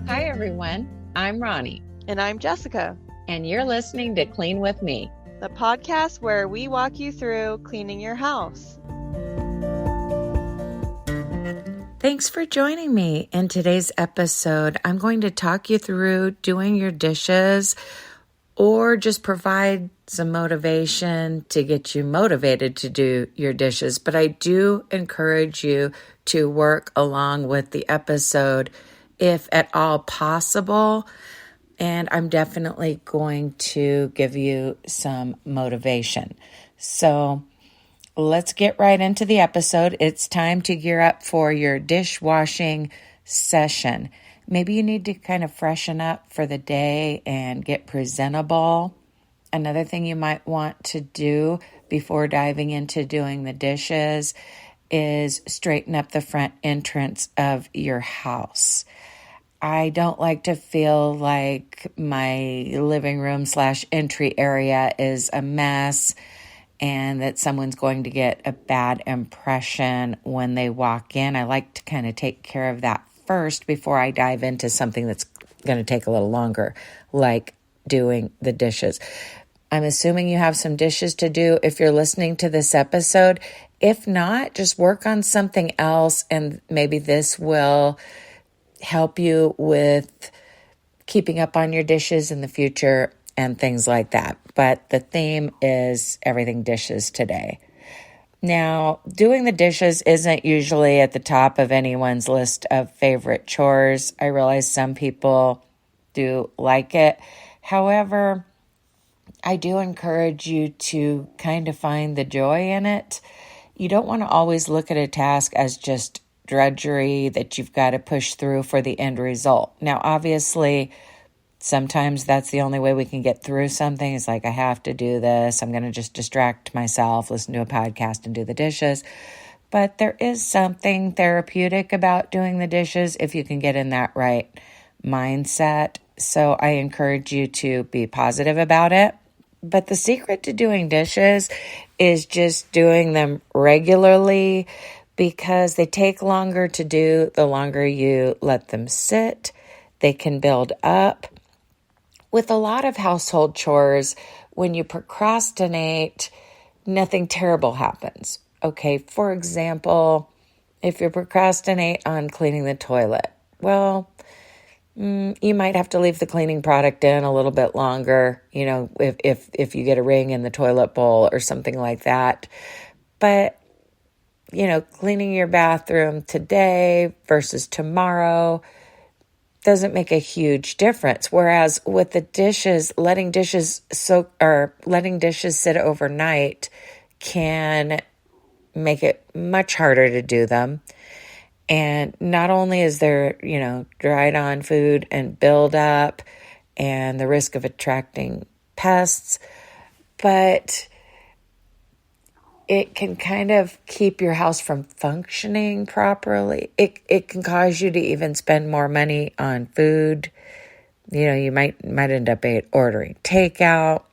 Hi, everyone. I'm Ronnie. And I'm Jessica. And you're listening to Clean With Me, the podcast where we walk you through cleaning your house. Thanks for joining me. In today's episode, I'm going to talk you through doing your dishes or just provide some motivation to get you motivated to do your dishes. But I do encourage you to work along with the episode if at all possible. And I'm definitely going to give you some motivation. So let's get right into the episode. It's time to gear up for your dishwashing session. Maybe you need to kind of freshen up for the day and get presentable. Another thing you might want to do before diving into doing the dishes is straighten up the front entrance of your house. I don't like to feel like my living room / entry area is a mess and that someone's going to get a bad impression when they walk in. I like to kind of take care of that first before I dive into something that's going to take a little longer, like doing the dishes. I'm assuming you have some dishes to do if you're listening to this episode. If not, just work on something else, and maybe this will help you with keeping up on your dishes in the future and things like that. But the theme is everything dishes today. Now, doing the dishes isn't usually at the top of anyone's list of favorite chores. I realize some people do like it. However, I do encourage you to kind of find the joy in it. You don't want to always look at a task as just drudgery that you've got to push through for the end result. Now, obviously, sometimes that's the only way we can get through something. It's like, I have to do this. I'm going to just distract myself, listen to a podcast and do the dishes. But there is something therapeutic about doing the dishes if you can get in that right mindset. So I encourage you to be positive about it. But the secret to doing dishes is just doing them regularly, because they take longer to do the longer you let them sit. They can build up. With a lot of household chores, when you procrastinate, nothing terrible happens. Okay, for example, if you procrastinate on cleaning the toilet, well, you might have to leave the cleaning product in a little bit longer, if you get a ring in the toilet bowl or something like that. But cleaning your bathroom today versus tomorrow doesn't make a huge difference. Whereas with the dishes, letting dishes sit overnight can make it much harder to do them. And not only is there, dried on food and build up and the risk of attracting pests, but it can kind of keep your house from functioning properly. It can cause you to even spend more money on food. You might end up ordering takeout.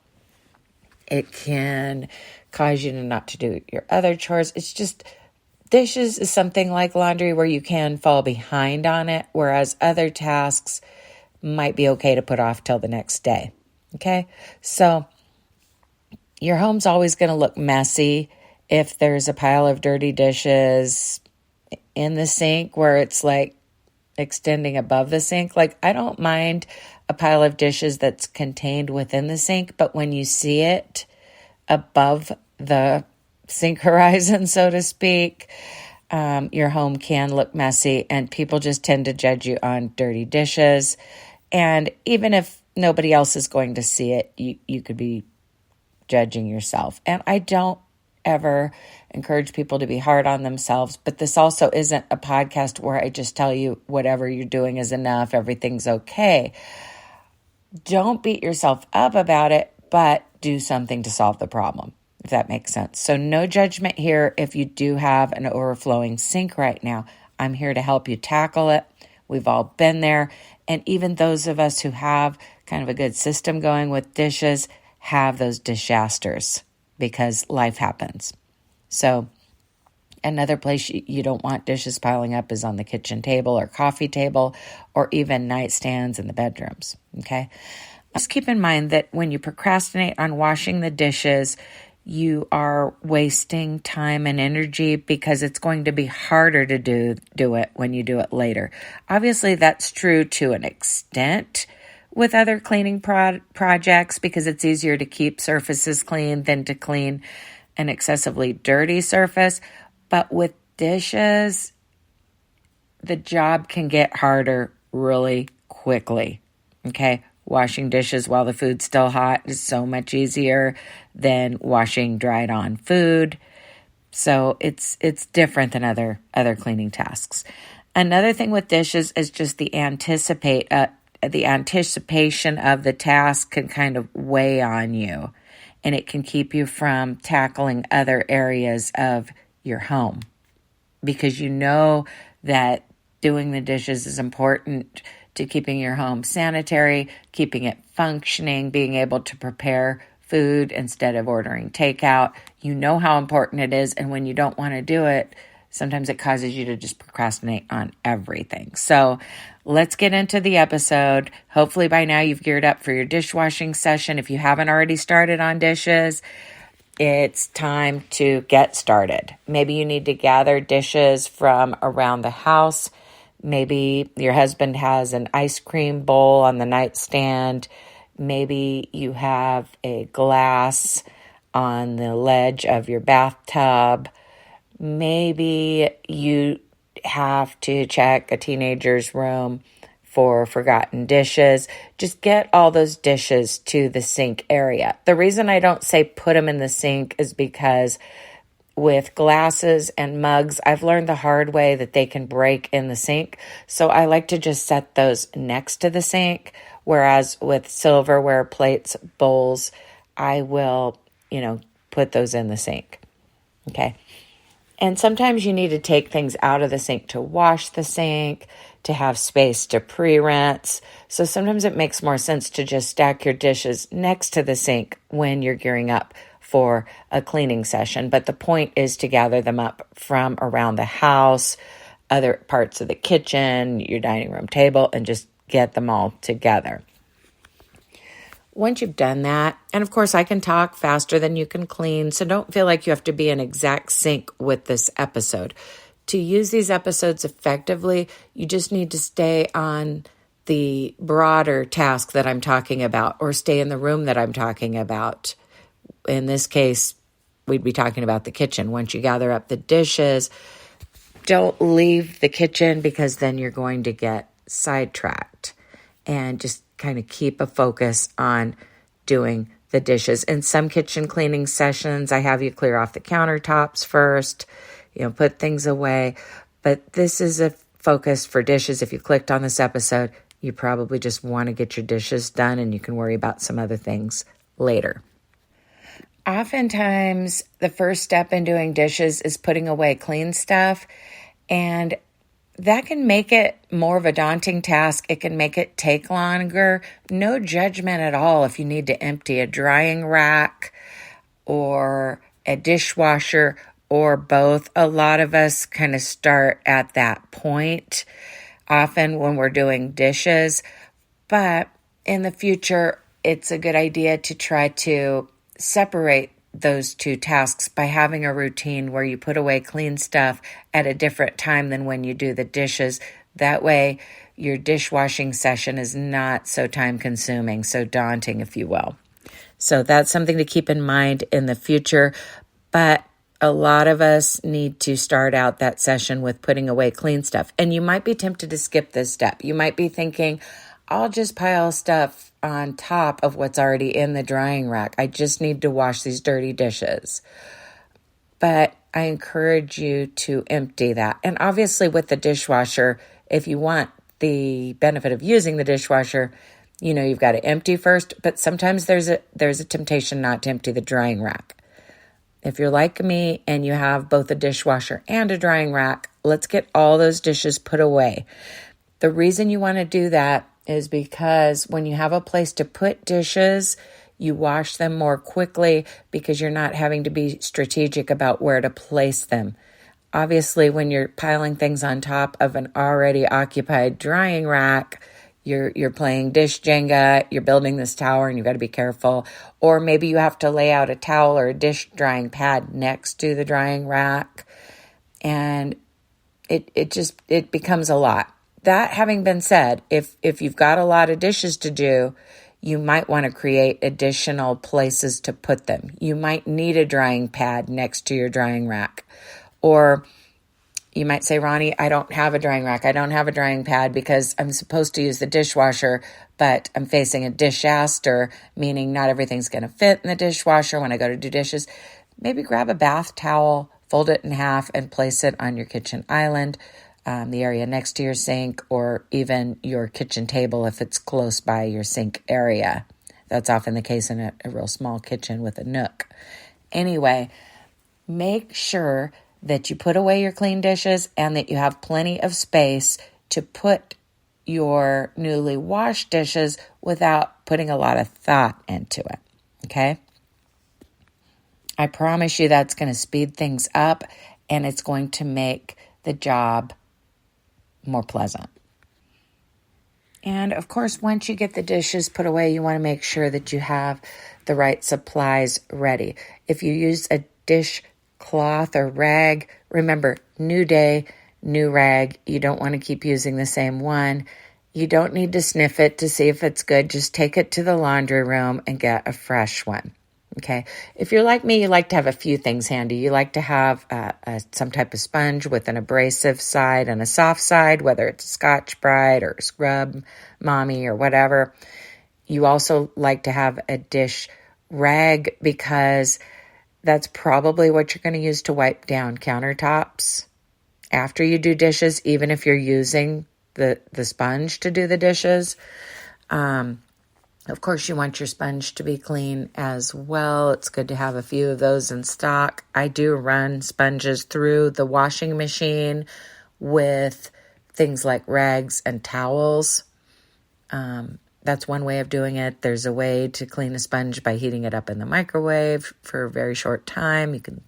It can cause you not to do your other chores. It's just, dishes is something like laundry where you can fall behind on it, whereas other tasks might be okay to put off till the next day. Okay? So your home's always going to look messy if there's a pile of dirty dishes in the sink where it's like extending above the sink. Like, I don't mind a pile of dishes that's contained within the sink, but when you see it above the sink horizon, so to speak, your home can look messy, and people just tend to judge you on dirty dishes. And even if nobody else is going to see it, you could be judging yourself. And I don't ever encourage people to be hard on themselves, but this also isn't a podcast where I just tell you whatever you're doing is enough, everything's okay. Don't beat yourself up about it, but do something to solve the problem, if that makes sense. So no judgment here if you do have an overflowing sink right now. I'm here to help you tackle it. We've all been there. And even those of us who have kind of a good system going with dishes have those disasters because life happens. So Another place you don't want dishes piling up is on the kitchen table or coffee table or even nightstands in the bedrooms, okay? Just keep in mind that when you procrastinate on washing the dishes, you are wasting time and energy because it's going to be harder to do it when you do it later. Obviously, that's true to an extent with other cleaning projects because it's easier to keep surfaces clean than to clean an excessively dirty surface. But with dishes, the job can get harder really quickly, okay? Washing dishes while the food's still hot is so much easier than washing dried on food. So it's different than other cleaning tasks. Another thing with dishes is just the anticipation of the task can kind of weigh on you, and it can keep you from tackling other areas of your home because you know that doing the dishes is important to keeping your home sanitary, keeping it functioning, being able to prepare food instead of ordering takeout. You know how important it is, and when you don't want to do it, sometimes it causes you to just procrastinate on everything. So let's get into the episode. Hopefully by now you've geared up for your dishwashing session. If you haven't already started on dishes, it's time to get started. Maybe you need to gather dishes from around the house. Maybe your husband has an ice cream bowl on the nightstand. Maybe you have a glass on the ledge of your bathtub. Maybe you have to check a teenager's room for forgotten dishes. Just get all those dishes to the sink area. The reason I don't say put them in the sink is because with glasses and mugs, I've learned the hard way that they can break in the sink. So I like to just set those next to the sink. Whereas with silverware, plates, bowls, I will, put those in the sink. Okay. And sometimes you need to take things out of the sink to wash the sink, to have space to pre-rinse. So sometimes it makes more sense to just stack your dishes next to the sink when you're gearing up for a cleaning session. But the point is to gather them up from around the house, other parts of the kitchen, your dining room table, and just get them all together. Once you've done that, and of course I can talk faster than you can clean, so don't feel like you have to be in exact sync with this episode. To use these episodes effectively, you just need to stay on the broader task that I'm talking about or stay in the room that I'm talking about. In this case, we'd be talking about the kitchen. Once you gather up the dishes, don't leave the kitchen because then you're going to get sidetracked, and just kind of keep a focus on doing the dishes. In some kitchen cleaning sessions, I have you clear off the countertops first, put things away. But this is a focus for dishes. If you clicked on this episode, you probably just want to get your dishes done and you can worry about some other things later. Oftentimes, the first step in doing dishes is putting away clean stuff, and that can make it more of a daunting task. It can make it take longer. No judgment at all if you need to empty a drying rack or a dishwasher or both. A lot of us kind of start at that point, often when we're doing dishes. But in the future, it's a good idea to try to separate those two tasks by having a routine where you put away clean stuff at a different time than when you do the dishes. That way, your dishwashing session is not so time-consuming, so daunting, if you will. So that's something to keep in mind in the future. But a lot of us need to start out that session with putting away clean stuff. And you might be tempted to skip this step. You might be thinking, I'll just pile stuff on top of what's already in the drying rack. I just need to wash these dirty dishes. But I encourage you to empty that. And obviously with the dishwasher, if you want the benefit of using the dishwasher, you've got to empty first. But sometimes there's a temptation not to empty the drying rack. If you're like me and you have both a dishwasher and a drying rack, let's get all those dishes put away. The reason you want to do that is because when you have a place to put dishes, you wash them more quickly because you're not having to be strategic about where to place them. Obviously, when you're piling things on top of an already occupied drying rack, you're playing dish Jenga, you're building this tower, and you've got to be careful. Or maybe you have to lay out a towel or a dish drying pad next to the drying rack, and it becomes a lot. That having been said, if you've got a lot of dishes to do, you might want to create additional places to put them. You might need a drying pad next to your drying rack. Or you might say, Ronnie, I don't have a drying rack. I don't have a drying pad because I'm supposed to use the dishwasher, but I'm facing a dishaster, meaning not everything's going to fit in the dishwasher when I go to do dishes. Maybe grab a bath towel, fold it in half, and place it on your kitchen island, the area next to your sink, or even your kitchen table if it's close by your sink area. That's often the case in a real small kitchen with a nook. Anyway, make sure that you put away your clean dishes and that you have plenty of space to put your newly washed dishes without putting a lot of thought into it, okay? I promise you that's going to speed things up and it's going to make the job more pleasant. And of course, once you get the dishes put away, you want to make sure that you have the right supplies ready. If you use a dish cloth or rag, remember, new day, new rag. You don't want to keep using the same one. You don't need to sniff it to see if it's good. Just take it to the laundry room and get a fresh one. Okay. If you're like me, you like to have a few things handy. You like to have some type of sponge with an abrasive side and a soft side, whether it's a Scotch-Brite or Scrub Mommy or whatever. You also like to have a dish rag because that's probably what you're going to use to wipe down countertops after you do dishes, even if you're using the sponge to do the dishes. Of course, you want your sponge to be clean as well. It's good to have a few of those in stock. I do run sponges through the washing machine with things like rags and towels. That's one way of doing it. There's a way to clean a sponge by heating it up in the microwave for a very short time. You can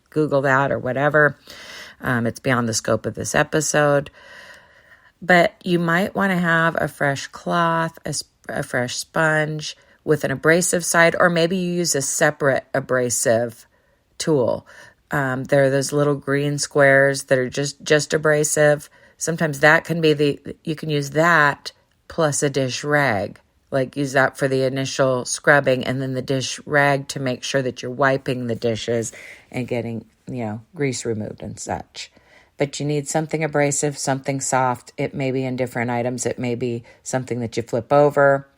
Google that or whatever. It's beyond the scope of this episode. But you might want to have a fresh cloth, a fresh sponge with an abrasive side, or maybe you use a separate abrasive tool. There are those little green squares that are just abrasive. Sometimes that can be you can use that plus a dish rag, like use that for the initial scrubbing and then the dish rag to make sure that you're wiping the dishes and getting, grease removed and such. But you need something abrasive, something soft. It may be in different items. It may be something that you flip over.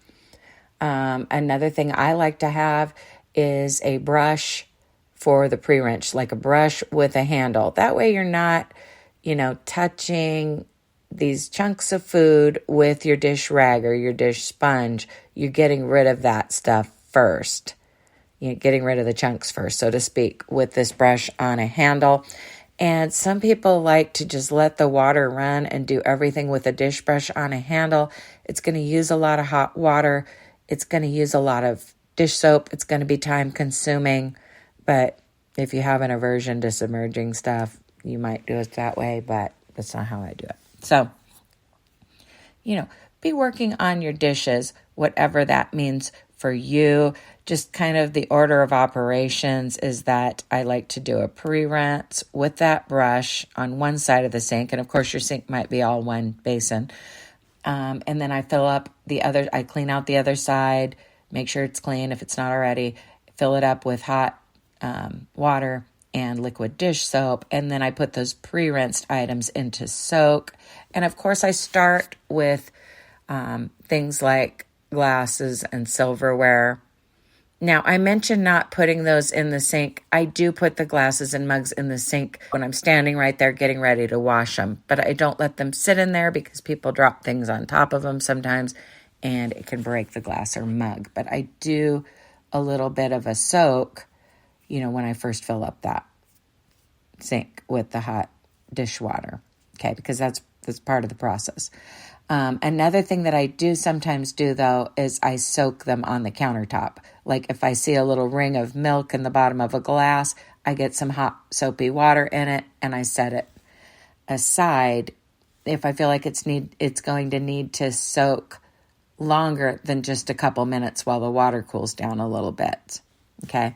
Another thing I like to have is a brush for the pre-rinse, like a brush with a handle. That way you're not, touching these chunks of food with your dish rag or your dish sponge. You're getting rid of that stuff first. You're getting rid of the chunks first, so to speak, with this brush on a handle. And some people like to just let the water run and do everything with a dish brush on a handle. It's going to use a lot of hot water. It's going to use a lot of dish soap. It's going to be time consuming. But if you have an aversion to submerging stuff, you might do it that way, but that's not how I do it. So, be working on your dishes, whatever that means for you. Just kind of the order of operations is that I like to do a pre-rinse with that brush on one side of the sink. And of course, your sink might be all one basin. And then I I clean out the other side, make sure it's clean if it's not already, fill it up with hot water and liquid dish soap. And then I put those pre-rinsed items into soak. And of course, I start with things like glasses and silverware. Now, I mentioned not putting those in the sink. I do put the glasses and mugs in the sink when I'm standing right there getting ready to wash them. But I don't let them sit in there because people drop things on top of them sometimes and it can break the glass or mug. But I do a little bit of a soak, when I first fill up that sink with the hot dishwater. Okay, because that's part of the process. Another thing that I do sometimes do, though, is I soak them on the countertop. Like if I see a little ring of milk in the bottom of a glass, I get some hot soapy water in it and I set it aside if I feel like it's going to need to soak longer than just a couple minutes while the water cools down a little bit. Okay.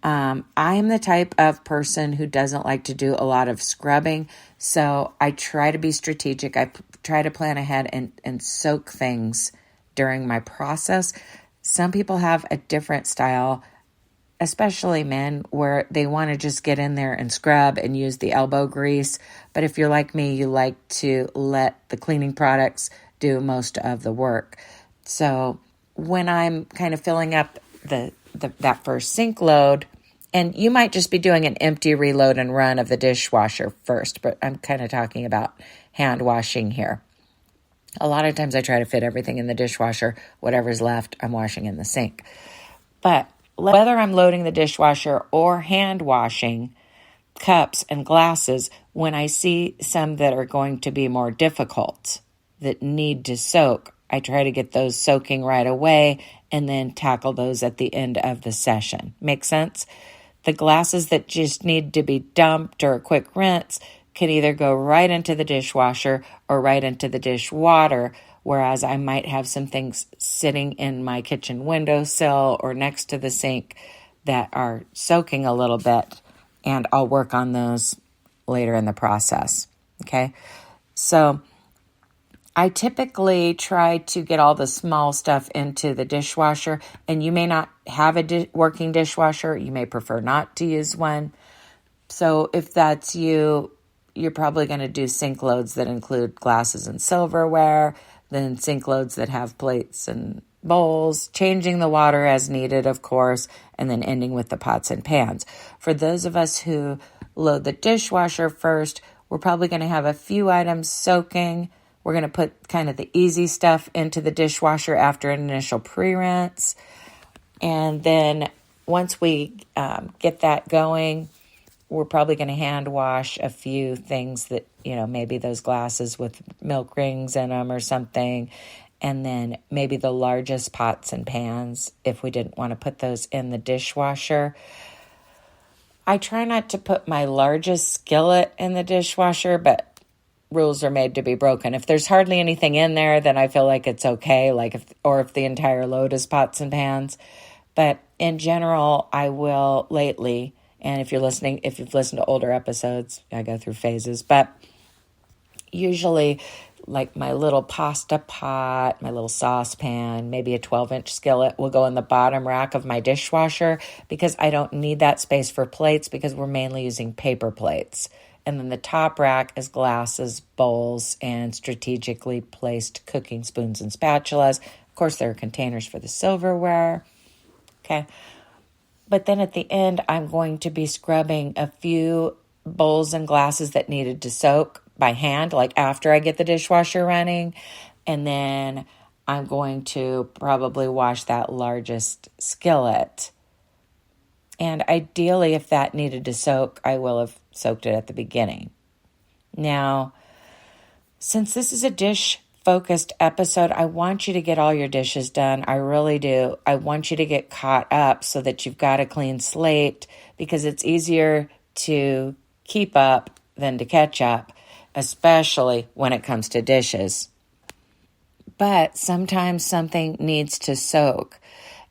I'm the type of person who doesn't like to do a lot of scrubbing, so I try to be strategic. I try to plan ahead and soak things during my process. Some people have a different style, especially men, where they want to just get in there and scrub and use the elbow grease. But if you're like me, you like to let the cleaning products do most of the work. So when I'm kind of filling up that first sink load, and you might just be doing an empty reload and run of the dishwasher first, but I'm kind of talking about hand washing here. A lot of times I try to fit everything in the dishwasher. Whatever's left, I'm washing in the sink. But whether I'm loading the dishwasher or hand washing cups and glasses, when I see some that are going to be more difficult, that need to soak, I try to get those soaking right away and then tackle those at the end of the session. Make sense? The glasses that just need to be dumped or a quick rinse can either go right into the dishwasher or right into the dishwater, whereas I might have some things sitting in my kitchen windowsill or next to the sink that are soaking a little bit, and I'll work on those later in the process. Okay? So I typically try to get all the small stuff into the dishwasher, and you may not have a working dishwasher. You may prefer not to use one. So if that's you, you're probably going to do sink loads that include glasses and silverware, then sink loads that have plates and bowls, changing the water as needed, of course, and then ending with the pots and pans. For those of us who load the dishwasher first, we're probably going to have a few items soaking. We're going to put kind of the easy stuff into the dishwasher after an initial pre-rinse. And then once we get that going, we're probably going to hand wash a few things that, maybe those glasses with milk rings in them or something. And then maybe the largest pots and pans, if we didn't want to put those in the dishwasher. I try not to put my largest skillet in the dishwasher, but rules are made to be broken. If there's hardly anything in there, then I feel like it's okay, if the entire load is pots and pans. But in general, I will lately, and if you've listened to older episodes, I go through phases, but usually like my little pasta pot, my little saucepan, maybe a 12-inch skillet will go in the bottom rack of my dishwasher because I don't need that space for plates because we're mainly using paper plates. And then the top rack is glasses, bowls, and strategically placed cooking spoons and spatulas. Of course, there are containers for the silverware. Okay. But then at the end, I'm going to be scrubbing a few bowls and glasses that needed to soak by hand, like after I get the dishwasher running. And then I'm going to probably wash that largest skillet. And ideally, if that needed to soak, I will have soaked it at the beginning. Now, since this is a dish-focused episode, I want you to get all your dishes done. I really do. I want you to get caught up so that you've got a clean slate because it's easier to keep up than to catch up, especially when it comes to dishes. But sometimes something needs to soak.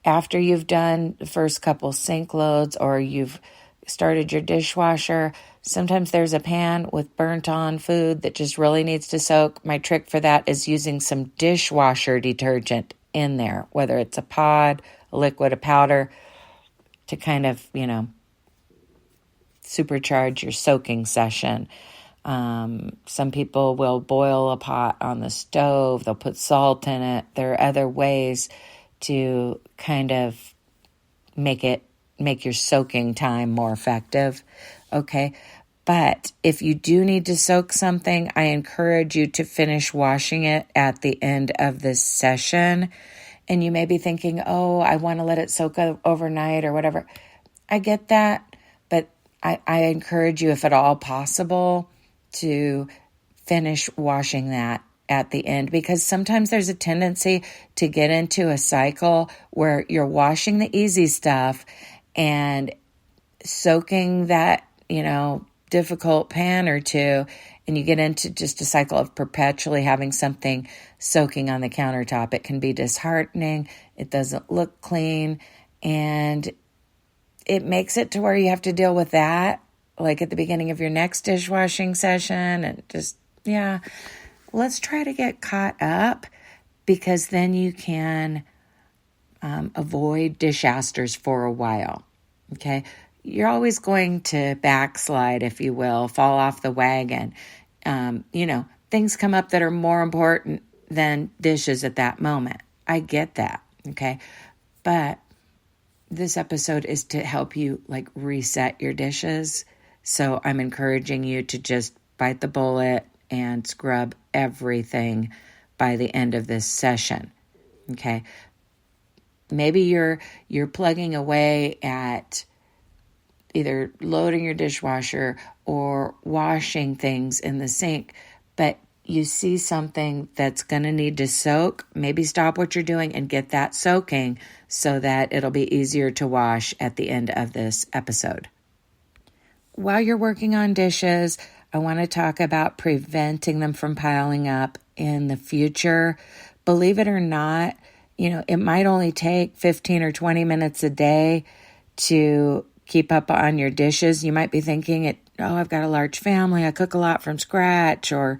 After you've done the first couple sink loads or you've started your dishwasher, sometimes there's a pan with burnt on food that just really needs to soak. My trick for that is using some dishwasher detergent in there, whether it's a pod, a liquid, a powder, to kind of, supercharge your soaking session. Some people will boil a pot on the stove. They'll put salt in it. There are other ways to kind of make your soaking time more effective. Okay. But if you do need to soak something, I encourage you to finish washing it at the end of this session. And you may be thinking, oh, I want to let it soak overnight or whatever. I get that. But I encourage you, if at all possible, to finish washing that at the end, because sometimes there's a tendency to get into a cycle where you're washing the easy stuff and soaking that, difficult pan or two, and you get into just a cycle of perpetually having something soaking on the countertop. It can be disheartening. It doesn't look clean, and it makes it to where you have to deal with that, like at the beginning of your next dishwashing session, and just, let's try to get caught up, because then you can avoid disasters for a while, okay? You're always going to backslide, if you will, fall off the wagon. Things come up that are more important than dishes at that moment. I get that, okay? But this episode is to help you reset your dishes. So I'm encouraging you to just bite the bullet and scrub everything by the end of this session, okay? Maybe you're plugging away at either loading your dishwasher or washing things in the sink, but you see something that's going to need to soak, maybe stop what you're doing and get that soaking so that it'll be easier to wash at the end of this episode. While you're working on dishes, I want to talk about preventing them from piling up in the future. Believe it or not, it might only take 15 or 20 minutes a day to keep up on your dishes. You might be thinking, I've got a large family, I cook a lot from scratch, or,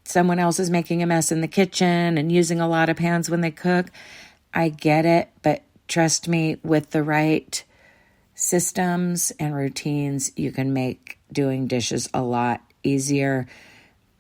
someone else is making a mess in the kitchen and using a lot of pans when they cook. I get it, but trust me, with the right systems and routines, you can make doing dishes a lot easier.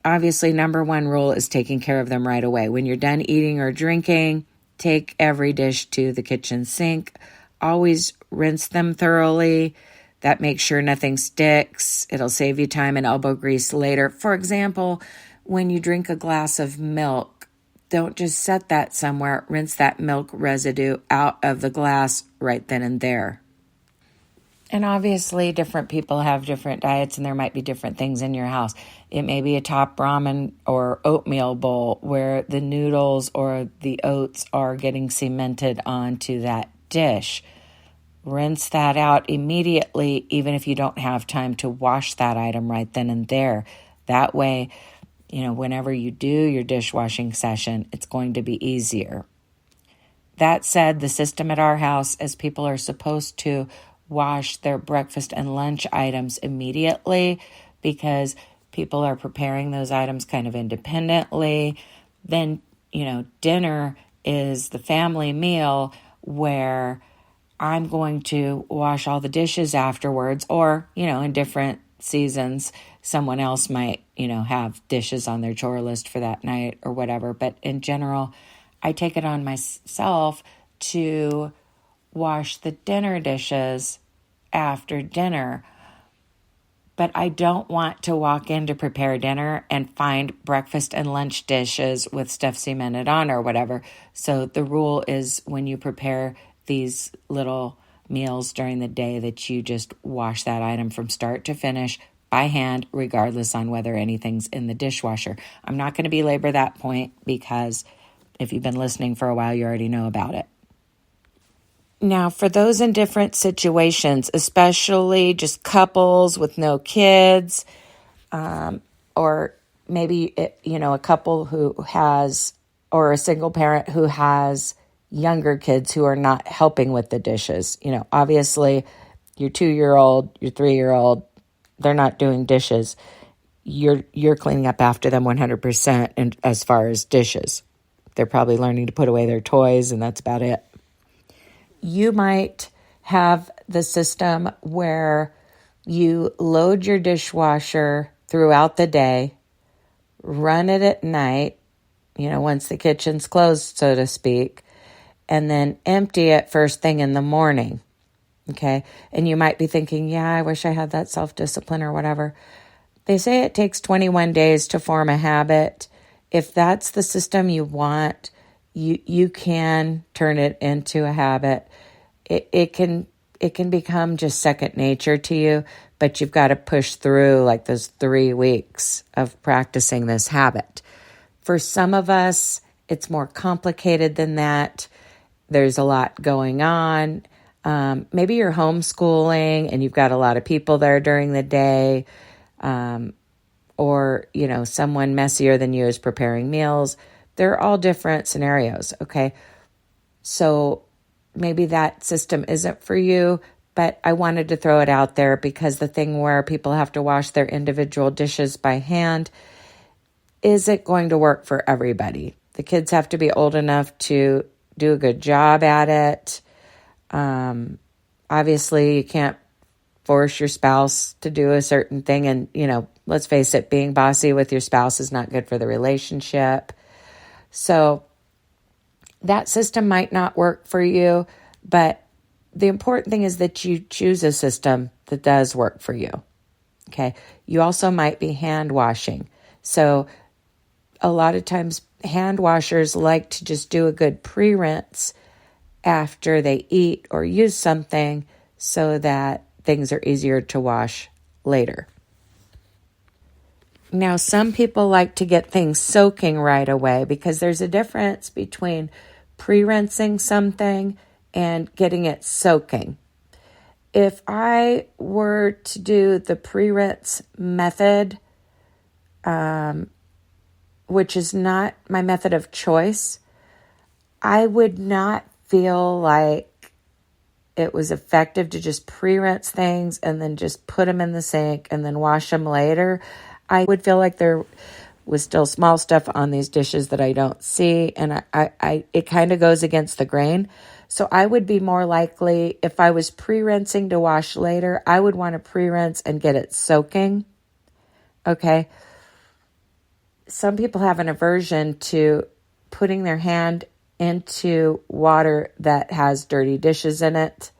Obviously, number one rule is taking care of them right away. When you're done eating or drinking, take every dish to the kitchen sink. Always rinse them thoroughly. That makes sure nothing sticks. It'll save you time and elbow grease later. For example, when you drink a glass of milk, don't just set that somewhere. Rinse that milk residue out of the glass right then and there. And obviously, different people have different diets, and there might be different things in your house. It may be a top ramen or oatmeal bowl where the noodles or the oats are getting cemented onto that dish. Rinse that out immediately, even if you don't have time to wash that item right then and there. That way, whenever you do your dishwashing session, it's going to be easier. That said, the system at our house is people are supposed to wash their breakfast and lunch items immediately, because people are preparing those items kind of independently. Then, dinner is the family meal where I'm going to wash all the dishes afterwards, or, in different seasons, someone else might, have dishes on their chore list for that night or whatever. But in general, I take it on myself to wash the dinner dishes after dinner. But I don't want to walk in to prepare dinner and find breakfast and lunch dishes with stuff cemented on or whatever. So the rule is, when you prepare these little meals during the day, that you just wash that item from start to finish by hand, regardless on whether anything's in the dishwasher. I'm not going to belabor that point, because if you've been listening for a while, you already know about it. Now, for those in different situations, especially just couples with no kids, or maybe, a couple who has, or a single parent who has younger kids who are not helping with the dishes. Obviously, your 2-year-old, your 3-year-old, they're not doing dishes. You're cleaning up after them 100%, and as far as dishes. They're probably learning to put away their toys, and that's about it. You might have the system where you load your dishwasher throughout the day, run it at night, once the kitchen's closed, so to speak, and then empty it first thing in the morning, okay? And you might be thinking, I wish I had that self-discipline or whatever. They say it takes 21 days to form a habit. If that's the system you want, you can turn it into a habit. It can become just second nature to you, but you've got to push through those 3 weeks of practicing this habit. For some of us, it's more complicated than that. There's a lot going on. Maybe you're homeschooling and you've got a lot of people there during the day, or, someone messier than you is preparing meals. They're all different scenarios, okay? So maybe that system isn't for you, but I wanted to throw it out there because the thing where people have to wash their individual dishes by hand isn't going to work for everybody. The kids have to be old enough to do a good job at it. Obviously, you can't force your spouse to do a certain thing. And, let's face it, being bossy with your spouse is not good for the relationship. So that system might not work for you, but the important thing is that you choose a system that does work for you. Okay. You also might be hand washing. So a lot of times hand washers like to just do a good pre-rinse after they eat or use something so that things are easier to wash later. Now, some people like to get things soaking right away because there's a difference between pre-rinsing something and getting it soaking. If I were to do the pre-rinse method, which is not my method of choice, I would not feel like it was effective to just pre-rinse things and then just put them in the sink and then wash them later. I would feel like there was still small stuff on these dishes that I don't see, and it kind of goes against the grain. So I would be more likely, if I was pre-rinsing to wash later, I would want to pre-rinse and get it soaking. Okay. Some people have an aversion to putting their hand into water that has dirty dishes in it.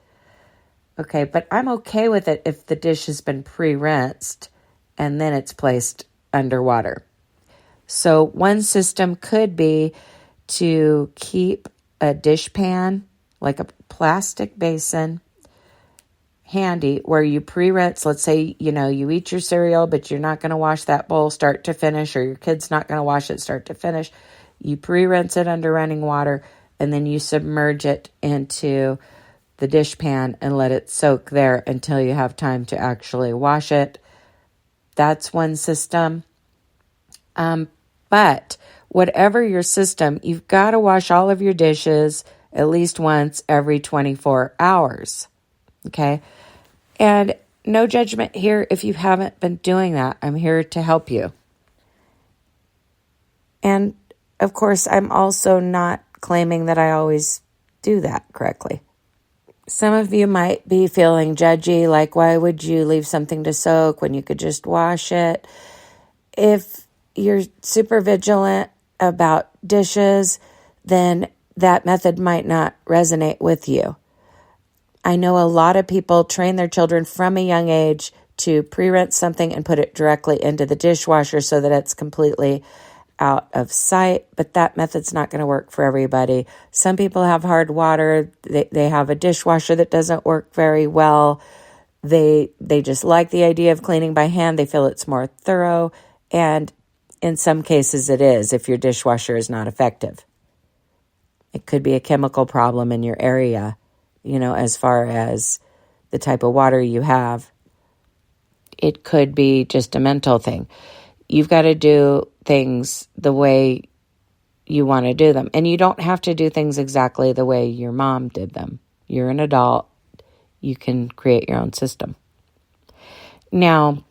Okay, but I'm okay with it if the dish has been pre-rinsed and then it's placed underwater. So one system could be to keep a dishpan, like a plastic basin, handy where you pre-rinse. Let's say, you eat your cereal, but you're not going to wash that bowl start to finish, or your kid's not going to wash it start to finish. You pre-rinse it under running water, and then you submerge it into the dishpan and let it soak there until you have time to actually wash it. That's one system. But whatever your system, you've got to wash all of your dishes at least once every 24 hours. Okay? And no judgment here if you haven't been doing that. I'm here to help you. And of course, I'm also not claiming that I always do that correctly. Some of you might be feeling judgy, like, why would you leave something to soak when you could just wash it? If you're super vigilant about dishes, then that method might not resonate with you. I know a lot of people train their children from a young age to pre-rinse something and put it directly into the dishwasher so that it's completely out of sight, but that method's not going to work for everybody. Some people have hard water. They have a dishwasher that doesn't work very well. They just like the idea of cleaning by hand. They feel it's more thorough, and in some cases it is if your dishwasher is not effective. It could be a chemical problem in your area, as far as the type of water you have. It could be just a mental thing. You've got to do things the way you want to do them. And you don't have to do things exactly the way your mom did them. You're an adult. You can create your own system. Now,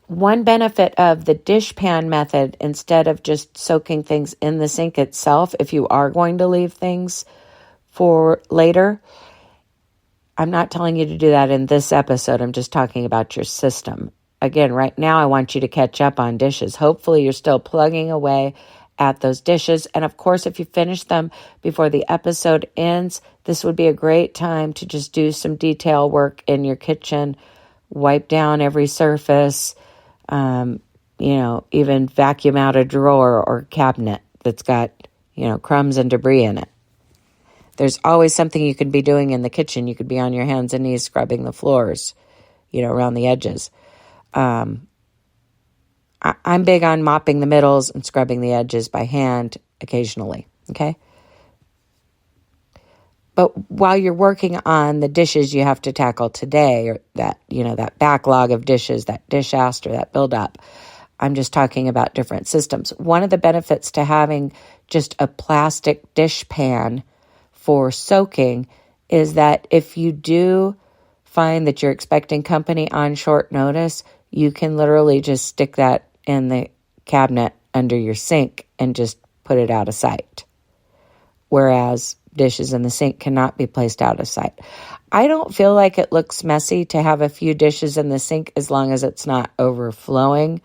one benefit of the dishpan method, instead of just soaking things in the sink itself, if you are going to leave things for later, I'm not telling you to do that in this episode. I'm just talking about your system. Again, right now, I want you to catch up on dishes. Hopefully, you're still plugging away at those dishes. And of course, if you finish them before the episode ends, this would be a great time to just do some detail work in your kitchen, wipe down every surface, even vacuum out a drawer or cabinet that's got, crumbs and debris in it. There's always something you could be doing in the kitchen. You could be on your hands and knees scrubbing the floors, around the edges. I'm big on mopping the middles and scrubbing the edges by hand occasionally, okay? But while you're working on the dishes you have to tackle today, or that, that backlog of dishes, that dish ask or that buildup, I'm just talking about different systems. One of the benefits to having just a plastic dish pan for soaking is that if you do find that you're expecting company on short notice, you can literally just stick that in the cabinet under your sink and just put it out of sight. Whereas dishes in the sink cannot be placed out of sight. I don't feel like it looks messy to have a few dishes in the sink as long as it's not overflowing.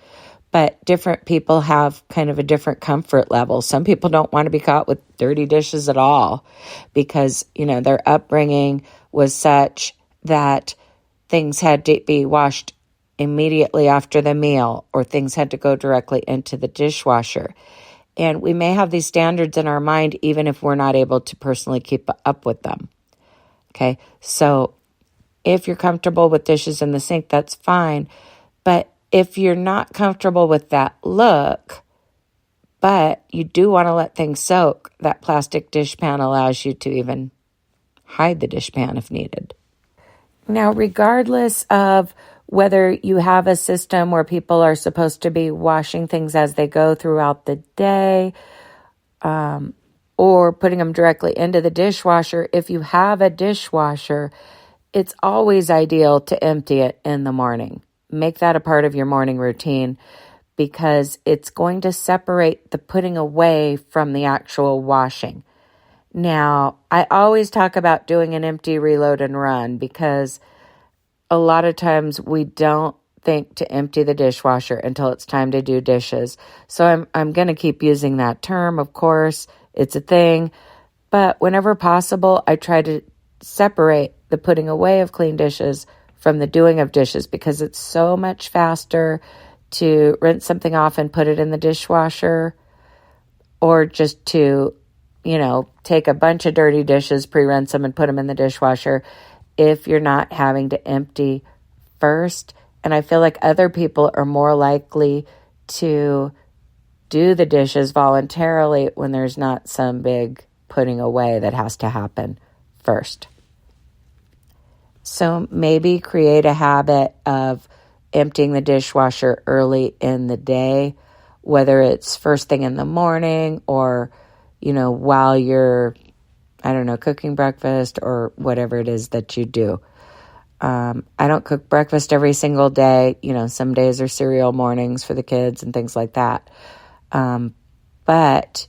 But different people have kind of a different comfort level. Some people don't want to be caught with dirty dishes at all because, their upbringing was such that things had to be washed immediately after the meal or things had to go directly into the dishwasher. And we may have these standards in our mind even if we're not able to personally keep up with them. Okay, so if you're comfortable with dishes in the sink, that's fine. But if you're not comfortable with that look, but you do want to let things soak, that plastic dish pan allows you to even hide the dish pan if needed. Now, regardless of whether you have a system where people are supposed to be washing things as they go throughout the day, or putting them directly into the dishwasher, if you have a dishwasher, it's always ideal to empty it in the morning. Make that a part of your morning routine because it's going to separate the putting away from the actual washing. Now, I always talk about doing an empty, reload, and run because a lot of times we don't think to empty the dishwasher until it's time to do dishes. So I'm going to keep using that term, of course. It's a thing. But whenever possible, I try to separate the putting away of clean dishes from the doing of dishes because it's so much faster to rinse something off and put it in the dishwasher or just to, take a bunch of dirty dishes, pre-rinse them and put them in the dishwasher if you're not having to empty first. And I feel like other people are more likely to do the dishes voluntarily when there's not some big putting away that has to happen first. So maybe create a habit of emptying the dishwasher early in the day, whether it's first thing in the morning or, while you're, cooking breakfast or whatever it is that you do. I don't cook breakfast every single day. Some days are cereal mornings for the kids and things like that. But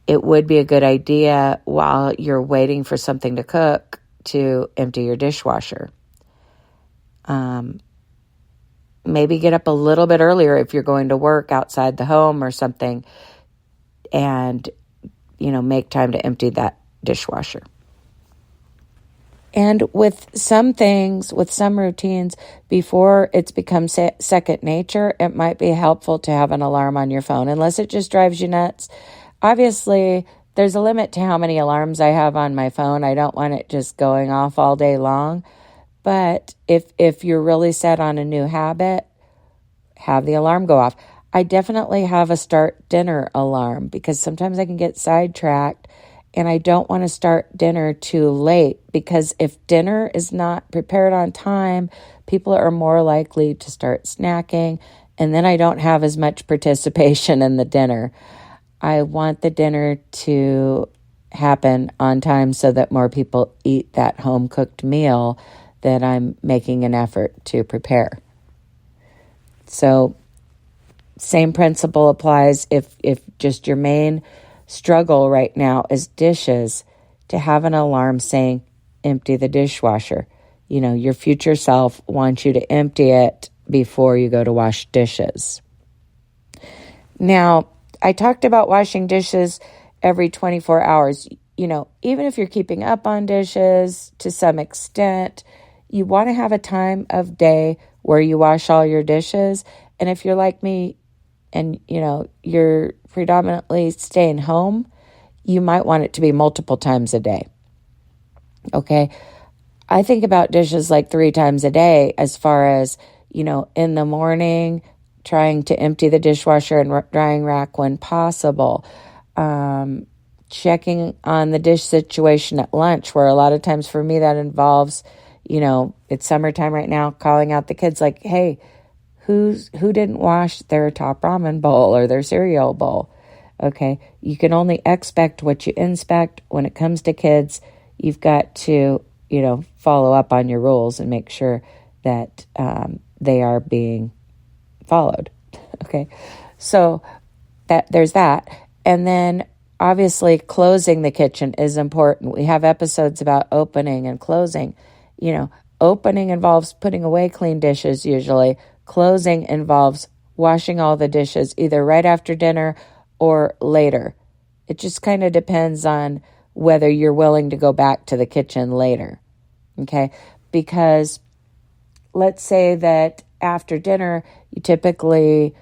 it would be a good idea while you're waiting for something to cook to empty your dishwasher. Maybe get up a little bit earlier if you're going to work outside the home or something and, make time to empty that dishwasher. And with some things, with some routines, before it's become second nature, it might be helpful to have an alarm on your phone, unless it just drives you nuts. Obviously, there's a limit to how many alarms I have on my phone. I don't want it just going off all day long. But if you're really set on a new habit, have the alarm go off. I definitely have a start dinner alarm because sometimes I can get sidetracked and I don't want to start dinner too late because if dinner is not prepared on time, people are more likely to start snacking and then I don't have as much participation in the dinner. I want the dinner to happen on time so that more people eat that home-cooked meal that I'm making an effort to prepare. So same principle applies if just your main struggle right now is dishes, to have an alarm saying empty the dishwasher. Your future self wants you to empty it before you go to wash dishes. Now, I talked about washing dishes every 24 hours. Even if you're keeping up on dishes to some extent, you want to have a time of day where you wash all your dishes. And if you're like me and, you're predominantly staying home, you might want it to be multiple times a day. Okay? I think about dishes like 3 times a day as far as, in the morning, trying to empty the dishwasher and drying rack when possible. checking on the dish situation at lunch, where a lot of times for me that involves, it's summertime right now, calling out the kids like, hey, who didn't wash their top ramen bowl or their cereal bowl? Okay, you can only expect what you inspect. When it comes to kids, you've got to, follow up on your rules and make sure that they are being followed. Okay, so there's that. And then obviously closing the kitchen is important. We have episodes about opening and closing. Opening involves putting away clean dishes usually. Closing involves washing all the dishes either right after dinner or later. It just kind of depends on whether you're willing to go back to the kitchen later. Okay? Because let's say that after dinner, you typically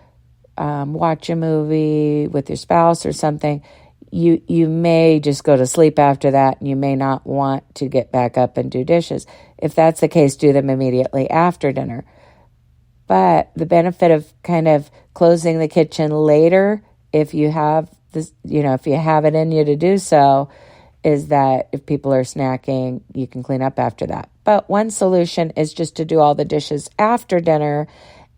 watch a movie with your spouse or something. You may just go to sleep after that, and you may not want to get back up and do dishes. If that's the case, do them immediately after dinner. But the benefit of kind of closing the kitchen later, if you have this, if you have it in you to do so, is that if people are snacking, you can clean up after that. But one solution is just to do all the dishes after dinner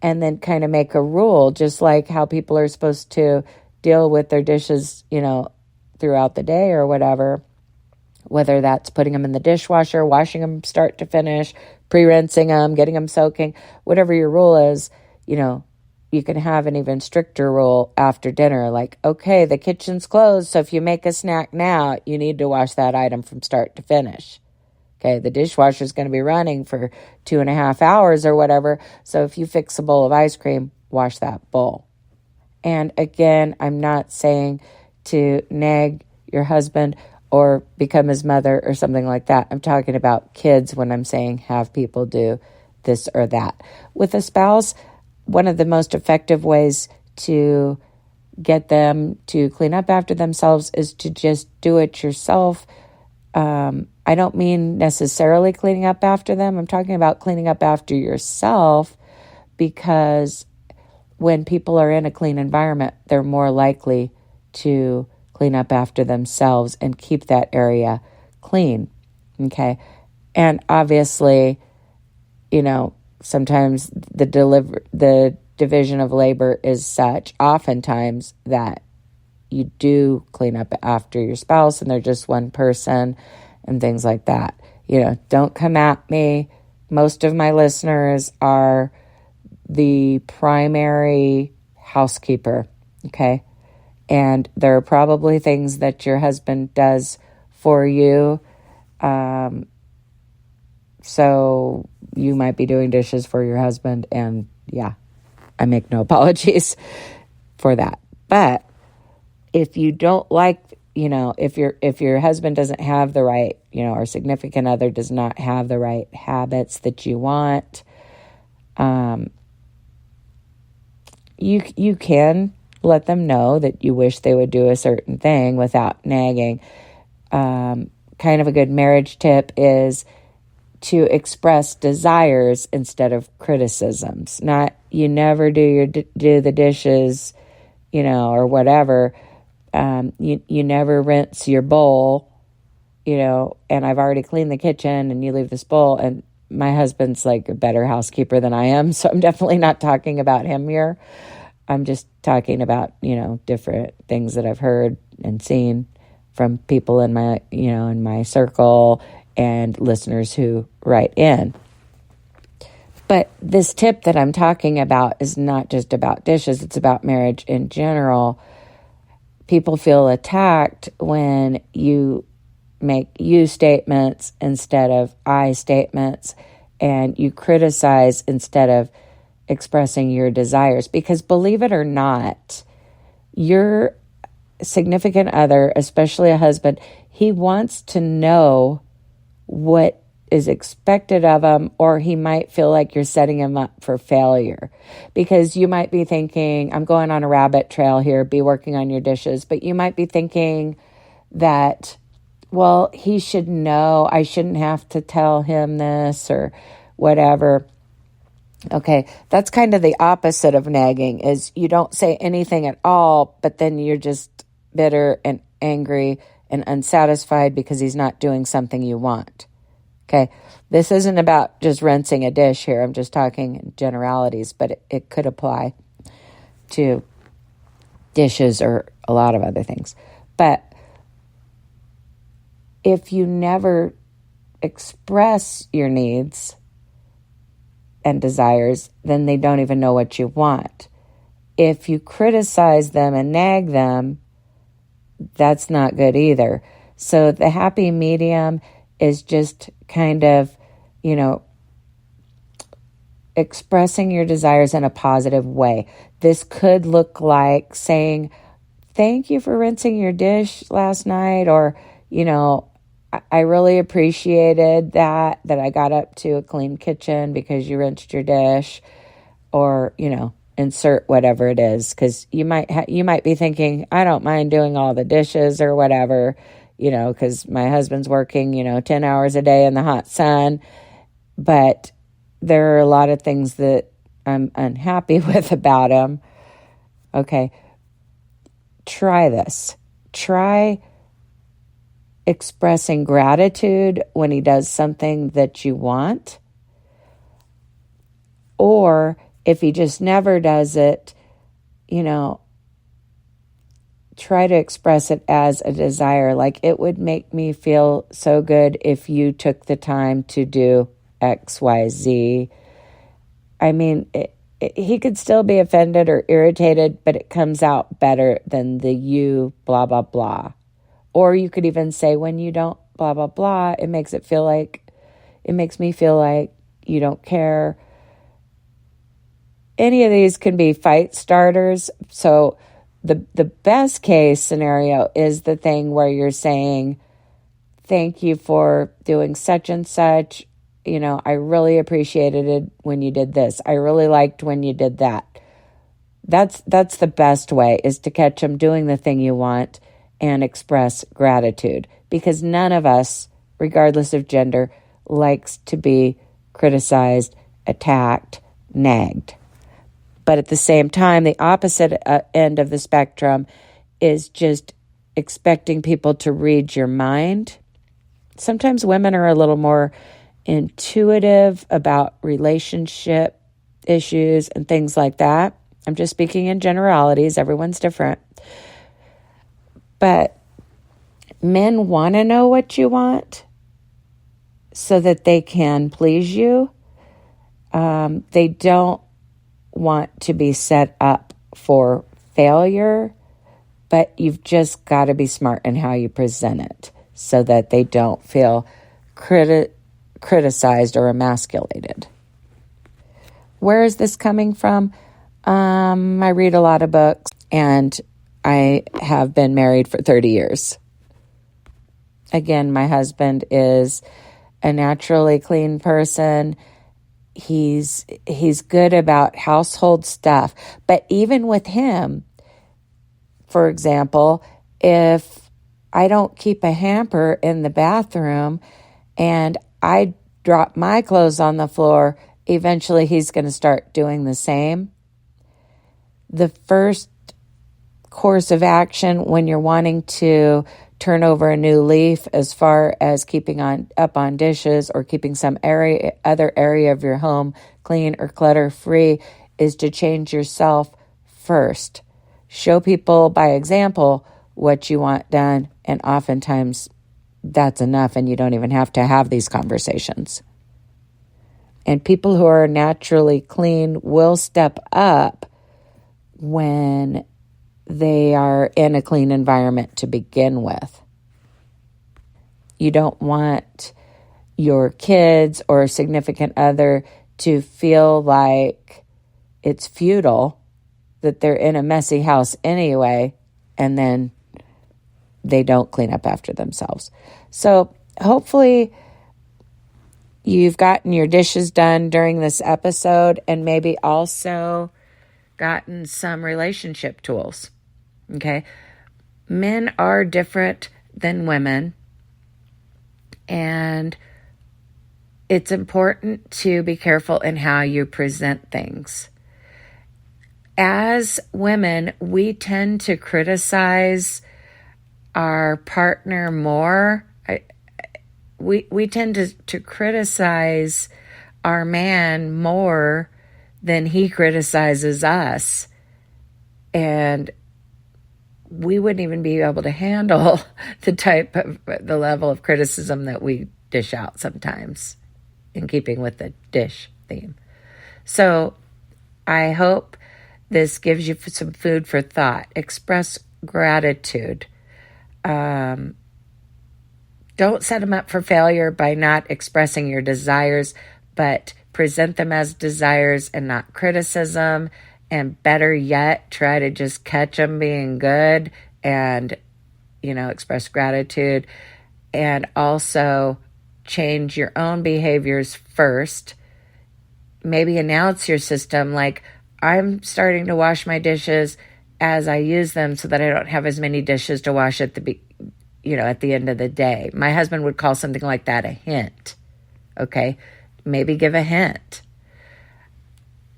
and then kind of make a rule, just like how people are supposed to deal with their dishes, throughout the day or whatever, whether that's putting them in the dishwasher, washing them start to finish, pre-rinsing them, getting them soaking, whatever your rule is, you can have an even stricter rule after dinner, like, okay, the kitchen's closed, so if you make a snack now, you need to wash that item from start to finish. Okay, the dishwasher's going to be running for 2.5 hours or whatever, so if you fix a bowl of ice cream, wash that bowl. And again, I'm not saying to nag your husband or become his mother or something like that. I'm talking about kids when I'm saying have people do this or that. With a spouse, one of the most effective ways to get them to clean up after themselves is to just do it yourself. I don't mean necessarily cleaning up after them. I'm talking about cleaning up after yourself, because when people are in a clean environment, they're more likely to clean up after themselves and keep that area clean. Okay. And obviously, sometimes the division of labor is such oftentimes that you do clean up after your spouse and they're just one person and things like that. Don't come at me. Most of my listeners are the primary housekeeper. Okay. And there are probably things that your husband does for you. So you might be doing dishes for your husband. And yeah, I make no apologies for that. But if you don't like, if your husband doesn't have the right, or significant other does not have the right habits that you want, you can let them know that you wish they would do a certain thing without nagging. Kind of a good marriage tip is to express desires instead of criticisms. Not you never do the dishes, or whatever. You never rinse your bowl, and I've already cleaned the kitchen and you leave this bowl. And my husband's like a better housekeeper than I am, so I'm definitely not talking about him here. I'm just talking about, different things that I've heard and seen from people in my circle and listeners who write in. But this tip that I'm talking about is not just about dishes. It's about marriage in general. People feel attacked when you make you statements instead of I statements, and you criticize instead of expressing your desires. Because believe it or not, your significant other, especially a husband, he wants to know what is expected of him, or he might feel like you're setting him up for failure. Because you might be thinking, I'm going on a rabbit trail here, be working on your dishes, but you might be thinking that, well, he should know, I shouldn't have to tell him this or whatever. Okay, that's kind of the opposite of nagging, is you don't say anything at all, but then you're just bitter and angry and unsatisfied because he's not doing something you want. Okay, this isn't about just rinsing a dish here. I'm just talking in generalities, but it could apply to dishes or a lot of other things. But if you never express your needs and desires, then they don't even know what you want. If you criticize them and nag them, that's not good either. So the happy medium is just kind of, expressing your desires in a positive way. This could look like saying, thank you for rinsing your dish last night, or, I really appreciated that I got up to a clean kitchen because you rinsed your dish, or, insert whatever it is, because you might be thinking, I don't mind doing all the dishes or whatever, because my husband's working, 10 hours a day in the hot sun. But there are a lot of things that I'm unhappy with about him. Okay, try this. Try expressing gratitude when he does something that you want. Or if he just never does it, try to express it as a desire. Like, it would make me feel so good if you took the time to do X, Y, Z. I mean, he could still be offended or irritated, but it comes out better than the you blah, blah, blah. Or you could even say, when you don't blah, blah, blah, it makes me feel like you don't care. Any of these can be fight starters. So the best case scenario is the thing where you're saying, thank you for doing such and such. I really appreciated it when you did this. I really liked when you did that. That's the best way, is to catch them doing the thing you want and express gratitude, because none of us, regardless of gender, likes to be criticized, attacked, nagged. But at the same time, the opposite end of the spectrum is just expecting people to read your mind. Sometimes women are a little more intuitive about relationship issues and things like that. I'm just speaking in generalities. Everyone's different. But men want to know what you want so that they can please you. They don't want to be set up for failure, but you've just got to be smart in how you present it so that they don't feel criticized or emasculated. Where is this coming from? I read a lot of books, and I have been married for 30 years. Again, my husband is a naturally clean person. He's good about household stuff. But even with him, for example, if I don't keep a hamper in the bathroom and I drop my clothes on the floor, eventually he's going to start doing the same. The first course of action when you're wanting to turn over a new leaf as far as keeping up on dishes or keeping some other area of your home clean or clutter-free is to change yourself first. Show people by example what you want done, and oftentimes that's enough, and you don't even have to have these conversations. And people who are naturally clean will step up when they are in a clean environment to begin with. You don't want your kids or significant other to feel like it's futile, that they're in a messy house anyway, and then they don't clean up after themselves. So hopefully you've gotten your dishes done during this episode, and maybe also gotten some relationship tools. Okay? Men are different than women, and it's important to be careful in how you present things. As women, we tend to criticize our partner more. We tend to criticize our man more than he criticizes us. And we wouldn't even be able to handle the level of criticism that we dish out sometimes, in keeping with the dish theme. So I hope this gives you some food for thought. Express gratitude. Don't set them up for failure by not expressing your desires, but present them as desires and not criticism. And better yet, try to just catch them being good and, express gratitude. And also change your own behaviors first. Maybe announce your system like, I'm starting to wash my dishes as I use them so that I don't have as many dishes to wash at the end of the day. My husband would call something like that a hint. Okay? Maybe give a hint.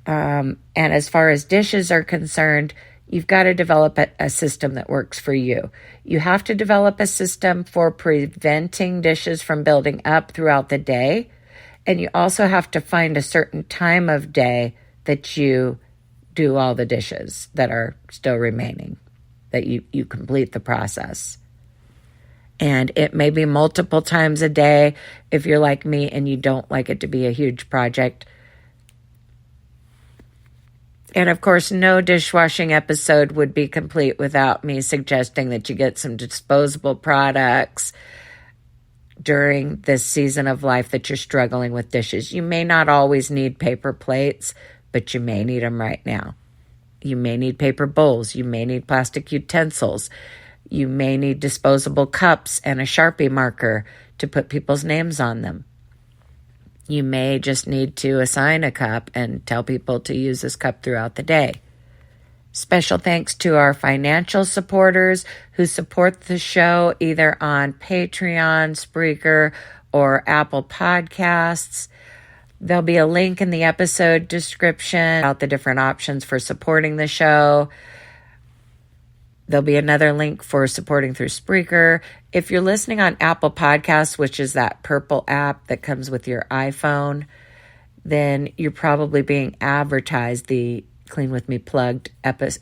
And as far as dishes are concerned, you've got to develop a system that works for you. You have to develop a system for preventing dishes from building up throughout the day. And you also have to find a certain time of day that you do all the dishes that are still remaining, that you complete the process. And it may be multiple times a day if you're like me and you don't like it to be a huge project. And of course, no dishwashing episode would be complete without me suggesting that you get some disposable products during this season of life that you're struggling with dishes. You may not always need paper plates, but you may need them right now. You may need paper bowls. You may need plastic utensils. You may need disposable cups and a Sharpie marker to put people's names on them. You may just need to assign a cup and tell people to use this cup throughout the day. Special thanks to our financial supporters who support the show either on Patreon, Spreaker, or Apple Podcasts. There'll be a link in the episode description about the different options for supporting the show. There'll be another link for supporting through Spreaker. If you're listening on Apple Podcasts, which is that purple app that comes with your iPhone, then you're probably being advertised the Clean With Me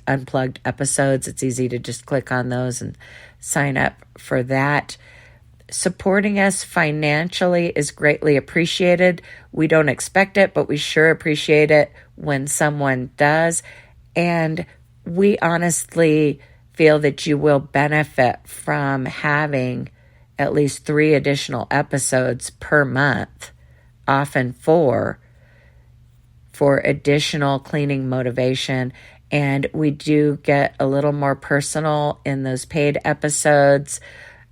unplugged episodes. It's easy to just click on those and sign up for that. Supporting us financially is greatly appreciated. We don't expect it, but we sure appreciate it when someone does. And we honestly feel that you will benefit from having at least 3 additional episodes per month, often 4, for additional cleaning motivation. And we do get a little more personal in those paid episodes.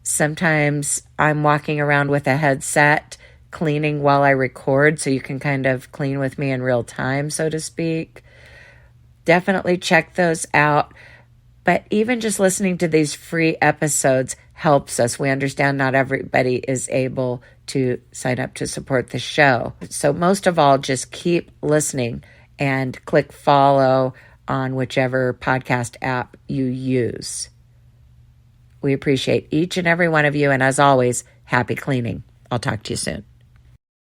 Sometimes I'm walking around with a headset cleaning while I record, so you can kind of clean with me in real time, so to speak. Definitely check those out. But even just listening to these free episodes helps us. We understand not everybody is able to sign up to support the show. So most of all, just keep listening and click follow on whichever podcast app you use. We appreciate each and every one of you. And as always, happy cleaning. I'll talk to you soon.